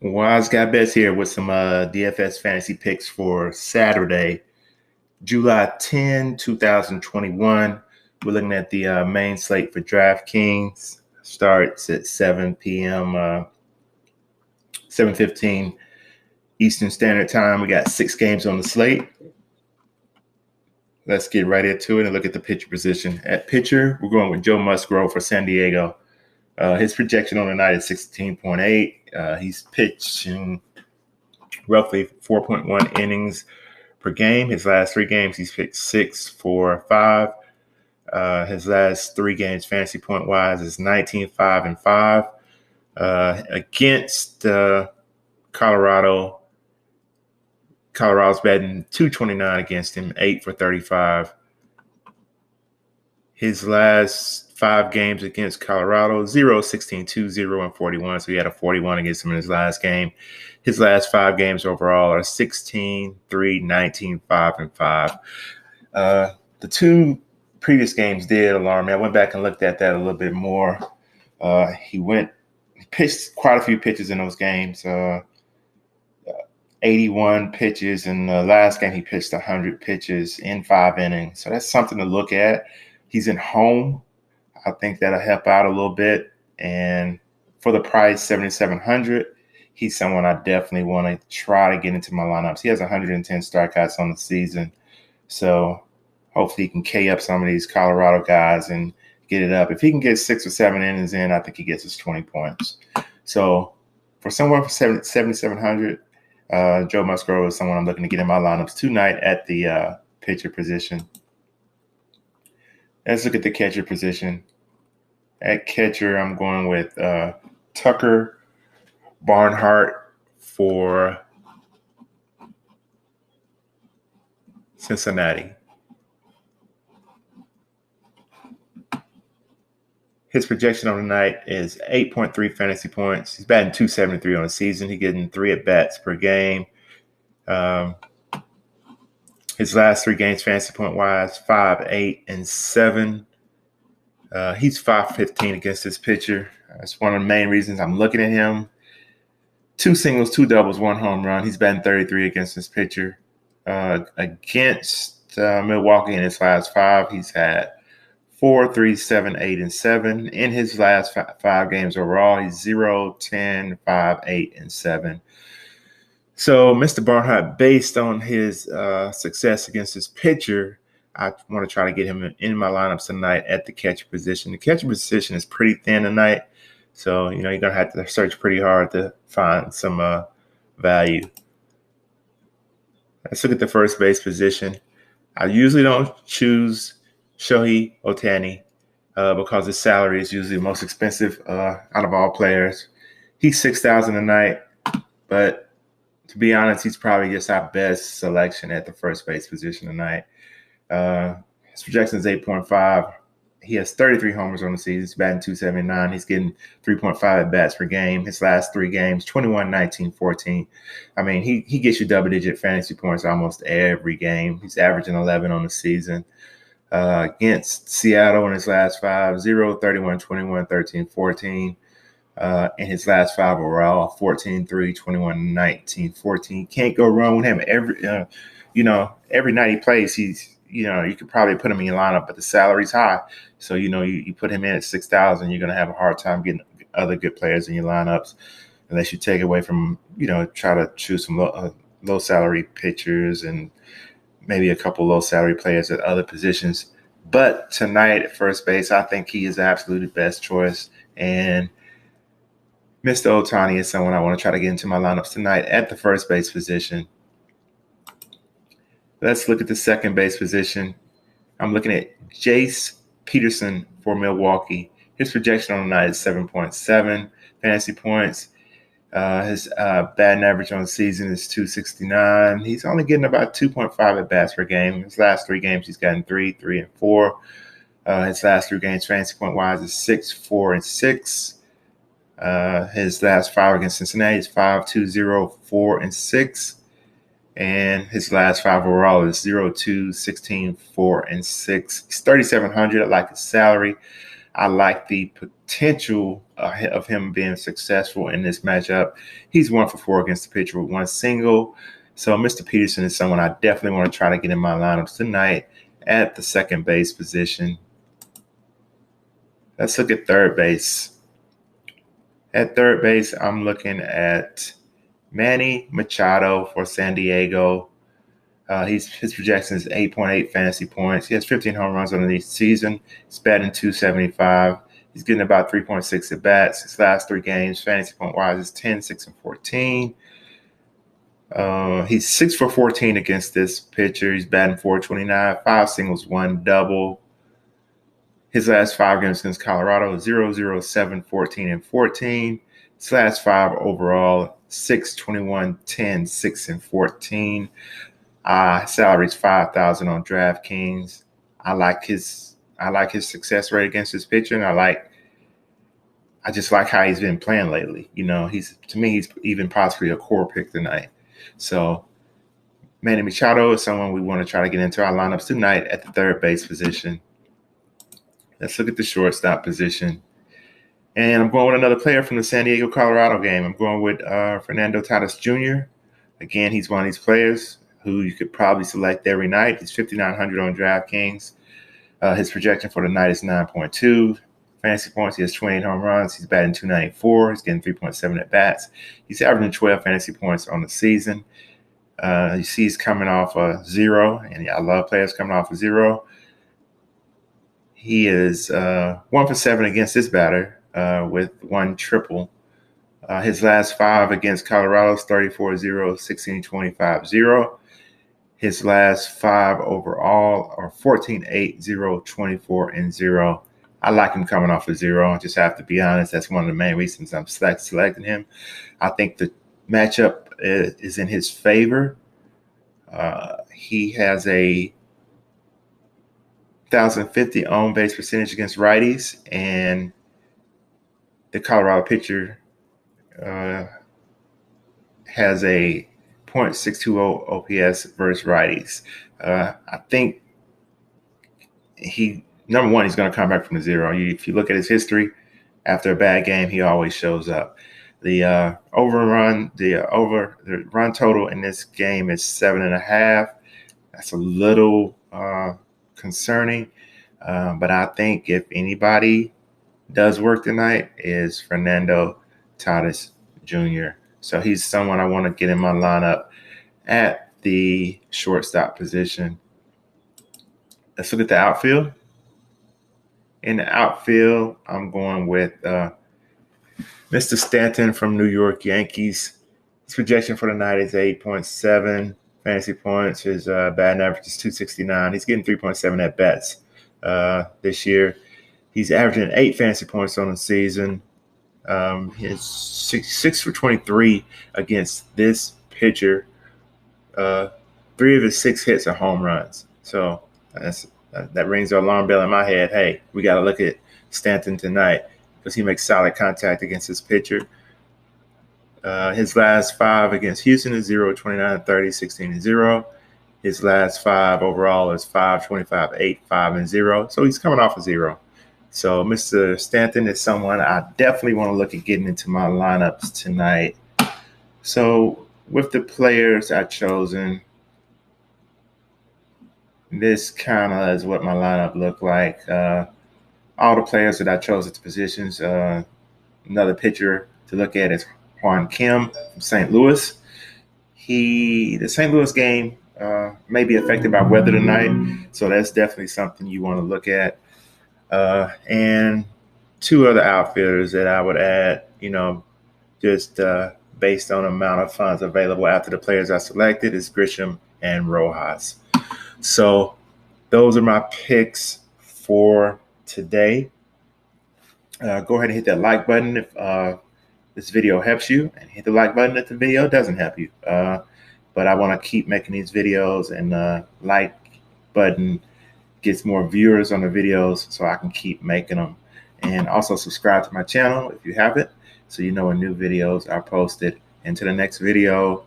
WiseGuyBets here with some DFS fantasy picks for Saturday, July 10, 2021. We're looking at the main slate for DraftKings. Starts at 7 p.m., 7:15 Eastern Standard Time. We got 6 games on the slate. Let's get right into it and look at the pitcher position. At pitcher, we're going with Joe Musgrove for San Diego. His projection on the night is 16.8. He's pitching roughly 4.1 innings per game. His last 3 games, he's pitched 6, 4, 5. His last 3 games, fantasy point wise, is 19, 5, and 5. Against Colorado, Colorado's batting .229 against him, 8 for 35. His last 5 games against Colorado, 0, 16, 2, 0, and 41. So he had a 41 against him in his last game. His last 5 games overall are 16, 3, 19, 5, and 5. The 2 previous games did alarm me. I went back and looked at that a little bit more. He pitched quite a few pitches in those games. 81 pitches. In the last game, he pitched 100 pitches in 5 innings. So that's something to look at. He's in home. I think that'll help out a little bit. And for the price, $7,700, he's someone I definitely want to try to get into my lineups. He has 110 strikeouts on the season. So hopefully he can K up some of these Colorado guys and get it up. If he can get 6 or 7 innings in, I think he gets his 20 points. So for someone for $7,700, Joe Musgrove is someone I'm looking to get in my lineups tonight at the pitcher position. Let's look at the catcher position. At catcher, I'm going with Tucker Barnhart for Cincinnati. His projection on the night is 8.3 fantasy points. He's batting .273 on the season. He's getting 3 at-bats per game. His last 3 games, fantasy point-wise, 5, 8, and 7. He's 5-15 against this pitcher. That's one of the main reasons I'm looking at him. 2 singles, 2 doubles, 1 home run. He's batting .33 against this pitcher. Against Milwaukee in his last 5, he's had 4, 3, 7, 8, and 7. In his last 5 games overall, he's 0, 10, 5, 8, and 7. So Mr. Barnhart, based on his success against this pitcher, I want to try to get him in my lineups tonight at the catcher position. The catcher position is pretty thin tonight, so you're going to have to search pretty hard to find some value. Let's look at the first base position. I usually don't choose Shohei Ohtani because his salary is usually the most expensive out of all players. He's $6,000 a night, but to be honest, he's probably just our best selection at the first base position tonight. His projection is 8.5. He has 33 homers on the season. He's batting .279. He's getting 3.5 at-bats per game. His last 3 games, 21, 19, 14. I mean, he gets you double-digit fantasy points almost every game. He's averaging 11 on the season. Against Seattle in his last 5, 0, 31, 21, 13, 14. In his last 5 overall, 14, 3, 21, 19, 14. Can't go wrong with him. Every night he plays, you could probably put him in your lineup, but the salary's high. So, you put him in at 6,000, you're going to have a hard time getting other good players in your lineups unless you take away from, try to choose some low salary pitchers and maybe a couple low salary players at other positions. But tonight at first base, I think he is the absolute best choice. And Mr. Ohtani is someone I want to try to get into my lineups tonight at the first base position. Let's look at the second base position. I'm looking at Jace Peterson for Milwaukee. His projection on the night is 7.7 fantasy points. His batting average on the season is .269. He's only getting about 2.5 at-bats per game. His last 3 games, he's gotten 3, 3, and 4. His last 3 games, fantasy point-wise, is 6, 4, and 6. His last 5 against Cincinnati is 5, 2, 0, 4, and 6. And his last 5 overall is 0, 2, 16, 4, and 6. He's $3,700. I like his salary. I like the potential of him being successful in this matchup. He's 1 for 4 against the pitcher with 1 single. So Mr. Peterson is someone I definitely want to try to get in my lineups tonight at the second base position. Let's look at third base. At third base, I'm looking at Manny Machado for San Diego. His projection is 8.8 fantasy points. He has 15 home runs on the season. He's batting .275. He's getting about 3.6 at bats. His last 3 games, fantasy point wise, is 10, 6, and 14. He's 6 for 14 against this pitcher. He's batting .429, 5 singles, 1 double. His last 5 games against Colorado, 0, 0, 7, 14, and 14. His last 5 overall, 6, 21, 10, 6, and 14. Salary's $5,000 on DraftKings. I like his success rate against this pitcher, and I just like how he's been playing lately. You know, he's even possibly a core pick tonight. So Manny Machado is someone we want to try to get into our lineups tonight at the third base position. Let's look at the shortstop position. And I'm going with another player from the San Diego, Colorado game. I'm going with Fernando Tatis Jr. Again, he's one of these players who you could probably select every night. He's 5,900 on DraftKings. His projection for the night is 9.2 fantasy points. He has 28 home runs. He's batting .294. He's getting 3.7 at bats. He's averaging 12 fantasy points on the season. You see he's coming off a 0, and I love players coming off a 0. He is 1 for 7 against this batter with 1 triple. His last 5 against Colorado is 34-0, 16-25-0. His last 5 overall are 14-8, 0, 24, and 0. I like him coming off a 0. I just have to be honest. That's one of the main reasons I'm selecting him. I think the matchup is in his favor. He has a 1,050 on base percentage against righties, and the Colorado pitcher has a .620 OPS versus righties. I think number one, he's going to come back from the 0. If you look at his history, after a bad game, he always shows up. The run total in this game is 7.5. That's a little concerning, but I think if anybody does work tonight is Fernando Tatis Jr. So he's someone I want to get in my lineup at the shortstop position. Let's look at the outfield. In the outfield, I'm going with Mr. Stanton from New York Yankees. His projection for the night is 8.7 fantasy points. His batting average is .269. He's getting 3.7 at bats this year. He's averaging 8 fantasy points on the season. He's 6 for 23 against this pitcher. 3 of his 6 hits are home runs. So that rings the alarm bell in my head. Hey, we got to look at Stanton tonight because he makes solid contact against this pitcher. His last 5 against Houston is 0, 29, 30, 16, and 0. His last 5 overall is 5, 25, 8, 5, and 0. So he's coming off a 0. So Mr. Stanton is someone I definitely want to look at getting into my lineups tonight. So with the players I've chosen, this kind of is what my lineup looked like. All the players that I chose at the positions. Another pitcher to look at is Juan Kim from St. Louis. The St. Louis game may be affected by weather tonight, so that's definitely something you want to look at. And 2 other outfielders that I would add, just based on the amount of funds available after the players I selected is Grisham and Rojas. So those are my picks for today. Go ahead and hit that like button if this video helps you, and hit the like button if the video doesn't help you. But I want to keep making these videos, and like button gets more viewers on the videos so I can keep making them. And also subscribe to my channel if you haven't, so you know when new videos are posted. Until the next video,